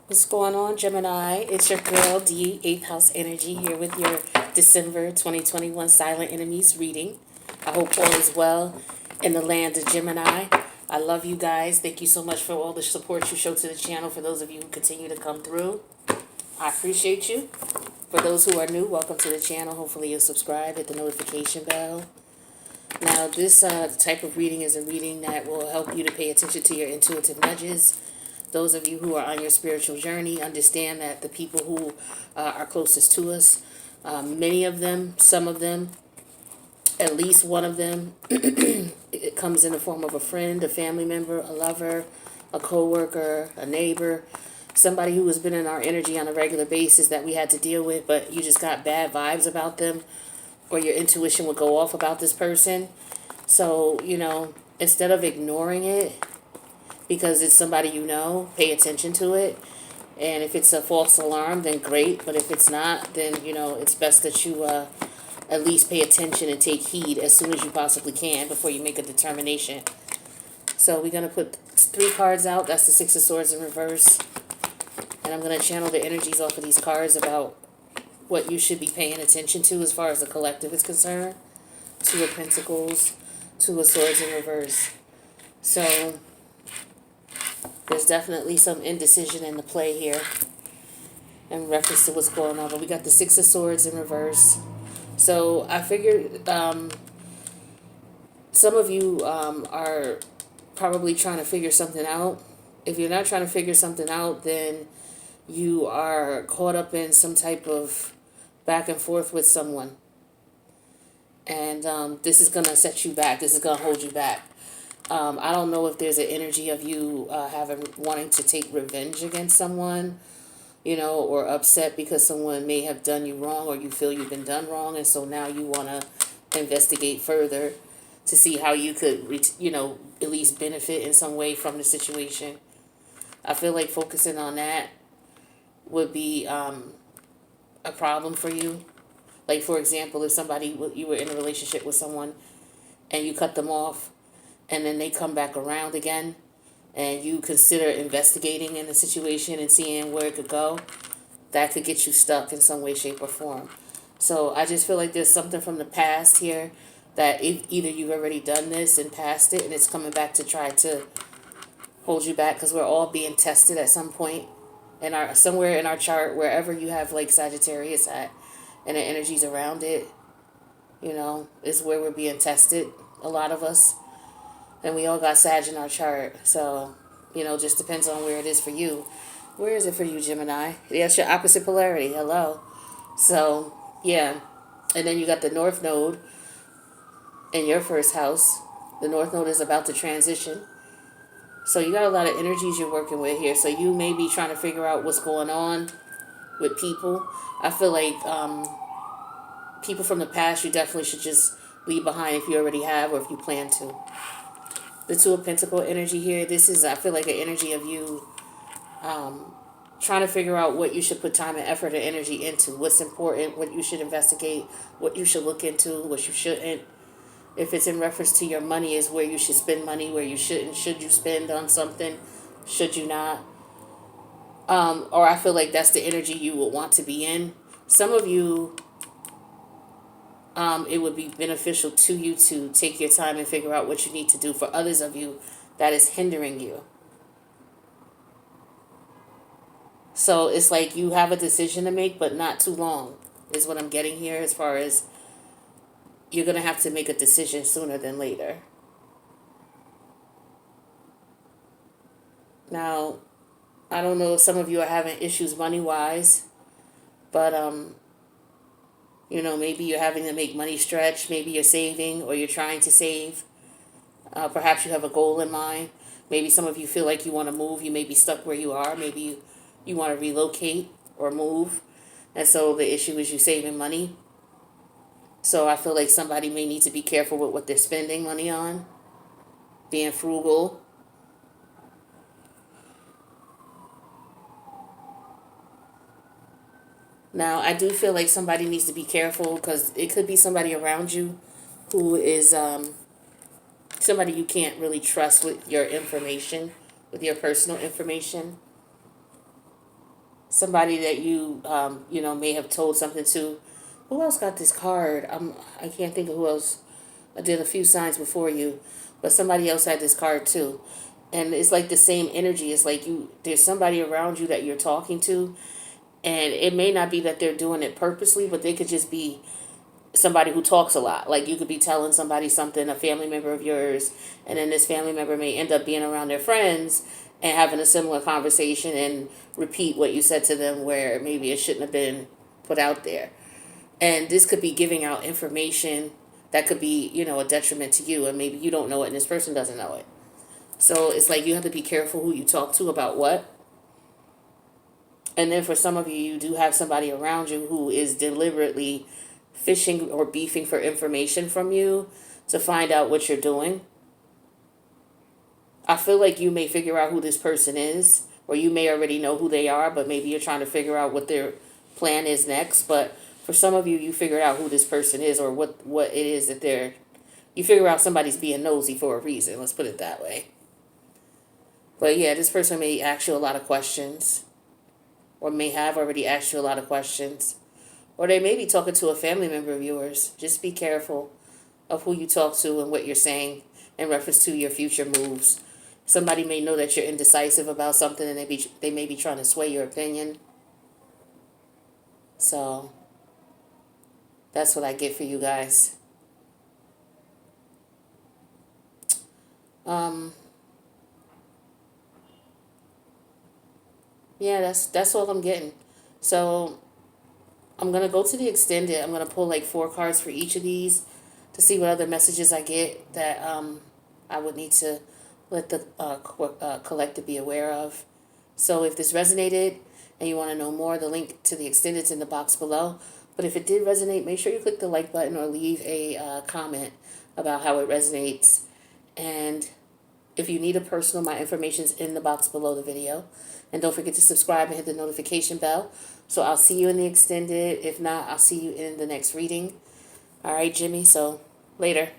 What's going on, Gemini? It's your girl, D, 8th House Energy, here with your December 2021 Silent Enemies reading. I hope all is well in the land of Gemini. I love you guys. Thank you so much for all the support you show to the channel. For those of you who continue to come through, I appreciate you. For those who are new, welcome to the channel. Hopefully you'll subscribe, hit the notification bell. Now, this type of reading is a reading that will help you to pay attention to your intuitive nudges. Those of you who are on your spiritual journey understand that the people who are closest to us, many of them, some of them, at least one of them, it comes in the form of a friend, a family member, a lover, a co-worker, a neighbor, somebody who has been in our energy on a regular basis that we had to deal with, but you just got bad vibes about them, or your intuition would go off about this person. So, instead of ignoring it, because it's somebody you know, pay attention to it. And if it's a false alarm, then great. But if it's not, then, it's best that you at least pay attention and take heed as soon as you possibly can before you make a determination. So we're going to put 3 cards out. That's the Six of Swords in reverse. And I'm going to channel the energies off of these cards about what you should be paying attention to as far as the collective is concerned. 2 of Pentacles, 2 of Swords in reverse. So there's definitely some indecision in the play here in reference to what's going on. But we got the Six of Swords in reverse. So I figured some of you are probably trying to figure something out. If you're not trying to figure something out, then you are caught up in some type of back and forth with someone. And this is going to set you back. This is going to hold you back. I don't know if there's an energy of you wanting to take revenge against someone, or upset because someone may have done you wrong, or you feel you've been done wrong, and so now you want to investigate further to see how you could, at least benefit in some way from the situation. I feel like focusing on that would be a problem for you. Like, for example, if you were in a relationship with someone and you cut them off, and then they come back around again, and you consider investigating in the situation and seeing where it could go, that could get you stuck in some way, shape, or form. So I just feel like there's something from the past here that either you've already done this and passed it, and it's coming back to try to hold you back, because we're all being tested at some point somewhere in our chart, wherever you have like Sagittarius at, and the energies around it, is where we're being tested, a lot of us. And we all got Sag in our chart. So, just depends on where it is for you. Where is it for you, Gemini? That's your opposite polarity. Hello. So, yeah. And then you got the North Node in your first house. The North Node is about to transition. So you got a lot of energies you're working with here. So you may be trying to figure out what's going on with people. I feel like people from the past you definitely should just leave behind if you already have, or if you plan to. The Two of Pentacles energy here. This is, I feel like, an energy of you trying to figure out what you should put time and effort and energy into. What's important, what you should investigate, what you should look into, what you shouldn't. If it's in reference to your money, is where you should spend money, where you shouldn't. Should you spend on something? Should you not? Or I feel like that's the energy you would want to be in. Some of you, it would be beneficial to you to take your time and figure out what you need to do. For others of you, that is hindering you. So it's like you have a decision to make, but not too long, is what I'm getting here, as far as you're going to have to make a decision sooner than later. Now, I don't know if some of you are having issues money-wise, but maybe you're having to make money stretch. Maybe you're saving, or you're trying to save. Perhaps you have a goal in mind. Maybe some of you feel like you want to move. You may be stuck where you are. Maybe you want to relocate or move. And so the issue is you saving money. So I feel like somebody may need to be careful with what they're spending money on. Being frugal. Now, I do feel like somebody needs to be careful, because it could be somebody around you who is somebody you can't really trust with your information, with your personal information. somebody that you may have told something to. Who else got this card? I can't think of who else. I did a few signs before you, but somebody else had this card too. And it's like the same energy. It's like there's somebody around you that you're talking to, and it may not be that they're doing it purposely, but they could just be somebody who talks a lot. Like you could be telling somebody something, a family member of yours, and then this family member may end up being around their friends and having a similar conversation and repeat what you said to them where maybe it shouldn't have been put out there. And this could be giving out information that could be, a detriment to you, and maybe you don't know it and this person doesn't know it. So it's like you have to be careful who you talk to about what. And then for some of you, you do have somebody around you who is deliberately fishing or beefing for information from you to find out what you're doing. I feel like you may figure out who this person is, or you may already know who they are, but maybe you're trying to figure out what their plan is next. But for some of you, you figured out who this person is, or what it is that you figure out somebody's being nosy for a reason. Let's put it that way. But yeah, this person may ask you a lot of questions, or may have already asked you a lot of questions, or they may be talking to a family member of yours. Just be careful of who you talk to and what you're saying in reference to your future moves. Somebody may know that you're indecisive about something, and they may be trying to sway your opinion. So that's what I get for you guys. Yeah, that's all I'm getting. So I'm gonna go to the extended. I'm gonna pull like 4 cards for each of these to see what other messages I get that I would need to let the collective be aware of. So if this resonated and you want to know more, the link to the extended's in the box below. But if it did resonate, make sure you click the like button or leave a comment about how it resonates. And if you need a personal, my information's in the box below the video. And don't forget to subscribe and hit the notification bell. So I'll see you in the extended. If not, I'll see you in the next reading. All right, Jimmy. So later.